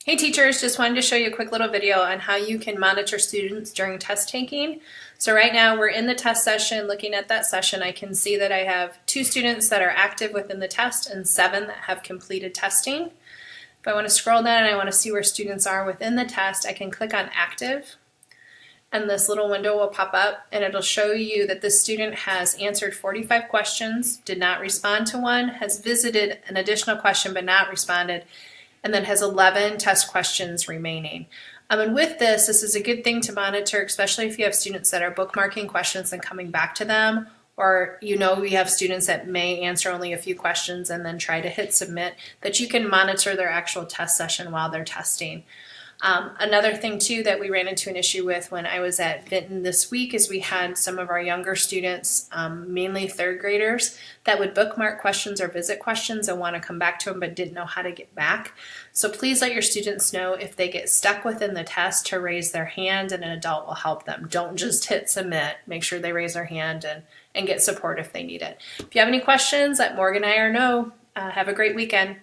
Hey teachers, just wanted to show you a quick little video on how you can monitor students during test taking. So right now we're in the test session. Looking at that session, I can see that I have 2 students that are active within the test and 7 that have completed testing. If I want to scroll down and I want to see where students are within the test, I can click on active and this little window will pop up and it'll show you that this student has answered 45 questions, did not respond to one, has visited an additional question but not responded, and then has 11 test questions remaining. And with this is a good thing to monitor, especially if you have students that are bookmarking questions and coming back to them, or we have students that may answer only a few questions and then try to hit submit, that you can monitor their actual test session while they're testing. Another thing too that we ran into an issue with when I was at Vinton this week is we had some of our younger students, mainly 3rd graders, that would bookmark questions or visit questions and want to come back to them but didn't know how to get back. So please let your students know if they get stuck within the test to raise their hand and an adult will help them. Don't just hit submit. Make sure they raise their hand and get support if they need it. If you have any questions, let Morgan or I know. Have a great weekend.